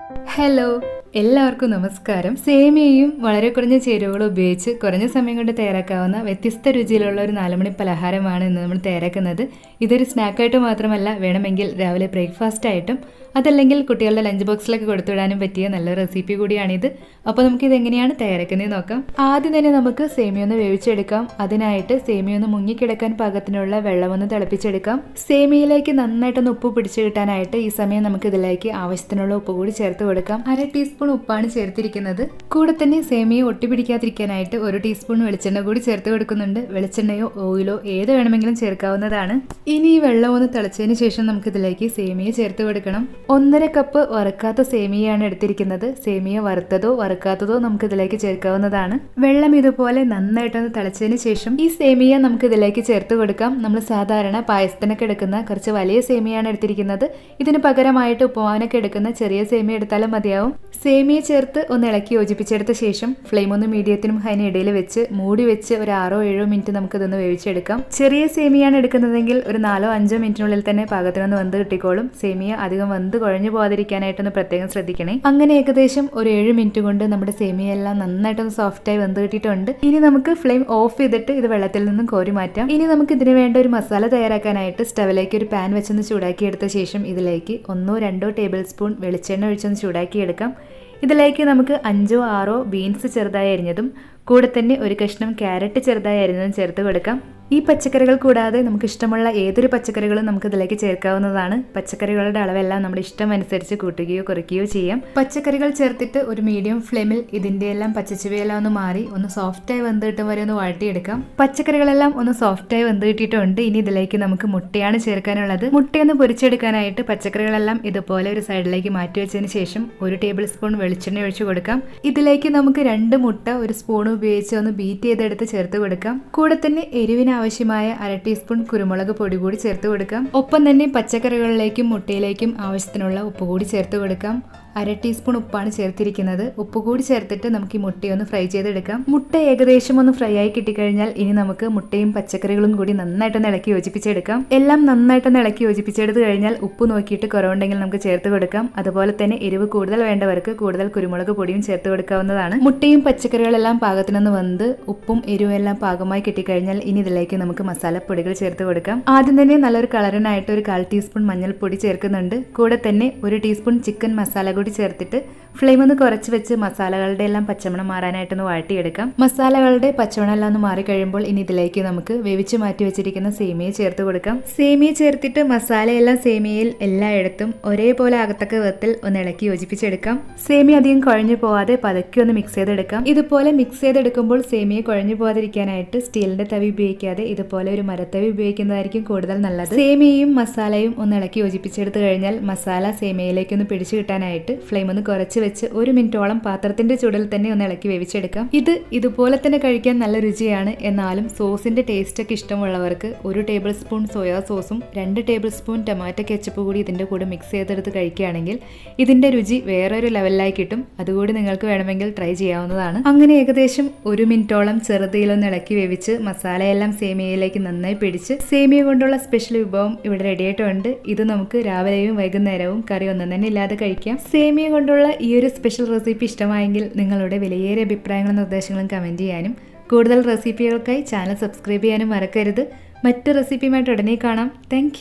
Hello, എല്ലാവർക്കും നമസ്കാരം. സേമിയയും വളരെ കുറഞ്ഞ ചേരുവകളും ഉപയോഗിച്ച് കുറഞ്ഞ സമയം കൊണ്ട് തയ്യാറാക്കാവുന്ന വ്യത്യസ്ത രുചിയിലുള്ള ഒരു 4 മണി പലഹാരമാണ് ഇന്ന് നമ്മൾ തയ്യാറാക്കുന്നത്. ഇതൊരു സ്നാക്കായിട്ട് മാത്രമല്ല, വേണമെങ്കിൽ രാവിലെ ബ്രേക്ക്ഫാസ്റ്റ് ആയിട്ടും അതല്ലെങ്കിൽ കുട്ടികളുടെ ലഞ്ച് ബോക്സിലൊക്കെ കൊടുത്തുവിടാനും പറ്റിയ നല്ല റെസിപ്പി കൂടിയാണിത്. അപ്പോൾ നമുക്കിത് എങ്ങനെയാണ് തയ്യാറാക്കുന്നത് നോക്കാം. ആദ്യം തന്നെ നമുക്ക് സേമിയ ഒന്ന് വേവിച്ചെടുക്കാം. അതിനായിട്ട് സേമിയ ഒന്ന് മുങ്ങിക്കിടക്കാൻ പാകത്തിനുള്ള വെള്ളമൊന്ന് തിളപ്പിച്ചെടുക്കാം. സേമിയയിലേക്ക് നന്നായിട്ടൊന്ന് ഉപ്പ് പിടിച്ചു കിട്ടാനായിട്ട് ഈ സമയം നമുക്ക് ഇതിലേക്ക് ആവശ്യത്തിനുള്ള ഉപ്പ് കൂടി ചേർത്ത് കൊടുക്കാം. 1/2 ടീസ്പൂൺ ഉപ്പാണ് ചേർത്തിരിക്കുന്നത്. കൂടെ തന്നെ സേമിയ ഒട്ടിപ്പിടിക്കാതിരിക്കാനായിട്ട് 1 ടീസ്പൂൺ വെളിച്ചെണ്ണ കൂടി ചേർത്ത് കൊടുക്കുന്നുണ്ട്. വെളിച്ചെണ്ണയോ ഓയിലോ ഏത് വേണമെങ്കിലും ചേർക്കാവുന്നതാണ്. ഇനി ഈ വെള്ളം ഒന്ന് തിളച്ചതിന് ശേഷം നമുക്ക് ഇതിലേക്ക് സേമിയ ചേർത്ത് കൊടുക്കണം. 1.5 കപ്പ് വറുക്കാത്ത സേമിയയാണ് എടുത്തിരിക്കുന്നത്. സേമിയ വറുത്തതോ വറുക്കാത്തതോ നമുക്ക് ഇതിലേക്ക് ചേർക്കാവുന്നതാണ്. വെള്ളം ഇതുപോലെ നന്നായിട്ടൊന്ന് തിളച്ചതിന് ശേഷം ഈ സേമിയ നമുക്ക് ഇതിലേക്ക് ചേർത്ത് കൊടുക്കാം. നമ്മൾ സാധാരണ പായസത്തിനൊക്കെ എടുക്കുന്ന കുറച്ച് വലിയ സേമിയാണ് എടുത്തിരിക്കുന്നത്. ഇതിന് പകരമായിട്ട് ഉപ്പുമാവിനൊക്കെ എടുക്കുന്ന ചെറിയ സേമിയ എടുത്താലും മതിയാവും. സേമിയ ചേർത്ത് ഒന്ന് ഇളക്കി യോജിപ്പിച്ചെടുത്ത ശേഷം ഫ്ലെയിം ഒന്ന് മീഡിയത്തിനും ഹൈനും ഇടയിൽ വെച്ച് മൂടി വെച്ച് ഒരു 6-7 മിനിറ്റ് നമുക്ക് ഇതൊന്ന് വേവിച്ചെടുക്കാം. ചെറിയ സേമിയാണ് എടുക്കുന്നതെങ്കിൽ ഒരു 4-5 മിനിറ്റിനുള്ളിൽ തന്നെ പാകത്തിനൊന്ന് വെന്ത് കിട്ടിക്കോളും. സേമിയ അധികം വെന്ത് കുഴഞ്ഞു പോകാതിരിക്കാനായിട്ടൊന്ന് പ്രത്യേകം ശ്രദ്ധിക്കണേ. അങ്ങനെ ഏകദേശം ഒരു 7 മിനിറ്റ് കൊണ്ട് നമ്മുടെ സേമിയ എല്ലാം നന്നായിട്ടൊന്ന് സോഫ്റ്റായി വെന്ത് കിട്ടിയിട്ടുണ്ട്. ഇനി നമുക്ക് ഫ്ലെയിം ഓഫ് ചെയ്തിട്ട് ഇത് വെള്ളത്തിൽ നിന്നും കോരി മാറ്റാം. ഇനി നമുക്ക് ഇതിന് വേണ്ട ഒരു മസാല തയ്യാറാക്കാനായിട്ട് സ്റ്റവിലേക്ക് ഒരു പാൻ വെച്ചൊന്ന് ചൂടാക്കി എടുത്ത ശേഷം ഇതിലേക്ക് 1-2 ടേബിൾ സ്പൂൺ വെളിച്ചെണ്ണ ഒഴിച്ചൊന്ന് ചൂടാക്കി എടുക്കാം. ഇതിലേക്ക് നമുക്ക് 5-6 ബീൻസ് ചെറുതായി അരിഞ്ഞതും കൂടെ തന്നെ ഒരു കഷ്ണം ക്യാരറ്റ് ചെറുതായി അരിഞ്ഞതും ചേർത്ത് കൊടുക്കാം. ഈ പച്ചക്കറികൾ കൂടാതെ നമുക്ക് ഇഷ്ടമുള്ള ഏതൊരു പച്ചക്കറികളും നമുക്ക് ഇതിലേക്ക് ചേർക്കാവുന്നതാണ്. പച്ചക്കറികളുടെ അളവെല്ലാം നമ്മുടെ ഇഷ്ടം അനുസരിച്ച് കൂട്ടുകയോ കുറയ്ക്കുകയോ ചെയ്യാം. പച്ചക്കറികൾ ചേർത്തിട്ട് ഒരു മീഡിയം ഫ്ലെയിമിൽ ഇതിന്റെ എല്ലാം പച്ചച്ചുവയെല്ലാം ഒന്ന് മാറി ഒന്ന് സോഫ്റ്റായി വെന്ത് കിട്ടും വരെ ഒന്ന് വഴട്ടിയെടുക്കാം. പച്ചക്കറികളെല്ലാം ഒന്ന് സോഫ്റ്റായി വെന്ത് കിട്ടിയിട്ടുണ്ട്. ഇനി ഇതിലേക്ക് നമുക്ക് മുട്ടയാണ് ചേർക്കാനുള്ളത്. മുട്ടയൊന്ന് പൊരിച്ചെടുക്കാനായിട്ട് പച്ചക്കറികളെല്ലാം ഇതുപോലെ ഒരു സൈഡിലേക്ക് മാറ്റി വെച്ചതിന് ശേഷം 1 ടേബിൾ സ്പൂൺ വെളിച്ചെണ്ണ ഒഴിച്ചു കൊടുക്കാം. ഇതിലേക്ക് നമുക്ക് 2 മുട്ട ഒരു സ്പൂൺ ഉപയോഗിച്ച് ഒന്ന് ബീറ്റ് ചെയ്തെടുത്ത് ചേർത്ത് കൊടുക്കാം. കൂടെ തന്നെ എരിവിന് ആവശ്യമായ 1/2 ടീസ്പൂൺ കുരുമുളക് പൊടി കൂടി ചേർത്ത് കൊടുക്കാം. ഒപ്പം തന്നെ പച്ചക്കറികളിലേക്കും മുട്ടയിലേക്കും ആവശ്യത്തിനുള്ള ഉപ്പ് കൂടി ചേർത്ത് കൊടുക്കാം. 1/2 ടീസ്പൂൺ ഉപ്പാണ് ചേർത്തിരിക്കുന്നത്. ഉപ്പ് കൂടി ചേർത്തിട്ട് നമുക്ക് ഈ മുട്ടയൊന്ന് ഫ്രൈ ചെയ്തെടുക്കാം. മുട്ട ഏകദേശം ഒന്ന് ഫ്രൈ ആയി കിട്ടിക്കഴിഞ്ഞാൽ ഇനി നമുക്ക് മുട്ടയും പച്ചക്കറികളും കൂടി നന്നായിട്ടൊന്ന് ഇളക്കി യോജിപ്പിച്ചെടുക്കാം. എല്ലാം നന്നായിട്ടൊന്ന് ഇളക്കി യോജിപ്പിച്ചെടുത്ത് കഴിഞ്ഞാൽ ഉപ്പ് നോക്കിയിട്ട് കുറവുണ്ടെങ്കിൽ നമുക്ക് ചേർത്ത് കൊടുക്കാം. അതുപോലെ തന്നെ എരിവ് കൂടുതൽ വേണ്ടവർക്ക് കൂടുതൽ കുരുമുളക് പൊടിയും ചേർത്ത് കൊടുക്കാവുന്നതാണ്. മുട്ടയും പച്ചക്കറികളെല്ലാം പാകത്തിനൊന്ന് വെന്ത് ഉപ്പും എരിവും എല്ലാം പാകമായി കിട്ടിക്കഴിഞ്ഞാൽ ഇനി ഇതിലേക്ക് നമുക്ക് മസാലപ്പൊടികൾ ചേർത്ത് കൊടുക്കാം. ആദ്യം തന്നെ നല്ലൊരു കളറിനായിട്ട് ഒരു 1/4 ടീസ്പൂൺ മഞ്ഞൾപ്പൊടി ചേർക്കുന്നുണ്ട്. കൂടെ തന്നെ 1 ടീസ്പൂൺ ചിക്കൻ മസാല കൂടി ചേർത്തിട്ട് ഫ്ലെയിം ഒന്ന് കുറച്ച് വെച്ച് മസാലകളുടെ എല്ലാം പച്ചമണം മാറാനായിട്ടൊന്ന് വഴട്ടിയെടുക്കാം. മസാലകളുടെ പച്ചമണം എല്ലാം ഒന്ന് മാറി കഴിയുമ്പോൾ ഇനി ഇതിലേക്ക് നമുക്ക് വേവിച്ച് മാറ്റി വെച്ചിരിക്കുന്ന സേമിയ ചേർത്ത് കൊടുക്കാം. സേമിയ ചേർത്തിട്ട് മസാലയെല്ലാം സേമിയയിൽ എല്ലായിടത്തും ഒരേപോലെ ആകത്തക്ക വിധത്തിൽ ഒന്ന് ഇളക്കി യോജിപ്പിച്ചെടുക്കാം. സേമിയ അധികം കുഴഞ്ഞു പോവാതെ പതുക്കെ ഒന്ന് മിക്സ് ചെയ്തെടുക്കാം. ഇതുപോലെ മിക്സ് ചെയ്തെടുക്കുമ്പോൾ സേമിയ കുഴഞ്ഞു പോകാതിരിക്കാനായിട്ട് സ്റ്റീലിന്റെ തവി ഉപയോഗിക്കാതെ ഇതുപോലെ ഒരു മരത്തവി ഉപയോഗിക്കുന്നതായിരിക്കും കൂടുതൽ നല്ലത്. സേമിയയും മസാലയും ഒന്ന് ഇളക്കി യോജിപ്പിച്ചെടുത്ത് കഴിഞ്ഞാൽ മസാല സേമിയയിലേക്ക് ഒന്ന് പിടിച്ചു കിട്ടാനായിട്ട് ഫ്ലെയിം ഒന്ന് കുറച്ച് വെച്ച് 1 മിനിറ്റോളം പാത്രത്തിന്റെ ചൂടിൽ തന്നെ ഒന്ന് ഇളക്കി വേവിച്ചെടുക്കാം. ഇതുപോലെ തന്നെ കഴിക്കാൻ നല്ല രുചിയാണ്. എന്നാലും സോസിന്റെ ടേസ്റ്റ് ഒക്കെ ഇഷ്ടമുള്ളവർക്ക് 1 ടേബിൾ സ്പൂൺ സോയാ സോസും 2 ടേബിൾ സ്പൂൺ ടൊമാറ്റോ കെച്ചപ്പ് കൂടി ഇതിന്റെ കൂടെ മിക്സ് ചെയ്തെടുത്ത് കഴിക്കുകയാണെങ്കിൽ ഇതിന്റെ രുചി വേറൊരു ലെവലിലായി കിട്ടും. അതുകൂടി നിങ്ങൾക്ക് വേണമെങ്കിൽ ട്രൈ ചെയ്യാവുന്നതാണ്. അങ്ങനെ ഏകദേശം 1 മിനിറ്റോളം ചെറുതീലൊന്ന് ഇളക്കി വേവിച്ച് മസാലയെല്ലാം സേമിയയിലേക്ക് നന്നായി പിടിച്ച് സേമിയ കൊണ്ടുള്ള സ്പെഷ്യൽ വിഭവം ഇവിടെ റെഡി ആയിട്ടുണ്ട്. ഇത് നമുക്ക് രാവിലെയും വൈകുന്നേരവും കറി ഒന്നും തന്നെ ഇല്ലാതെ കഴിക്കാം. സേമിയ കൊണ്ടുള്ള ഈ ഒരു സ്പെഷ്യൽ റെസിപ്പി ഇഷ്ടമായെങ്കിൽ നിങ്ങളുടെ വിലയേറിയ അഭിപ്രായങ്ങളും നിർദ്ദേശങ്ങളും കമൻറ്റ് ചെയ്യാനും കൂടുതൽ റെസിപ്പികൾക്കായി ചാനൽ സബ്സ്ക്രൈബ് ചെയ്യാനും മറക്കരുത്. മറ്റു റെസിപ്പിയുമായിട്ട് ഉടനെ കാണാം. താങ്ക്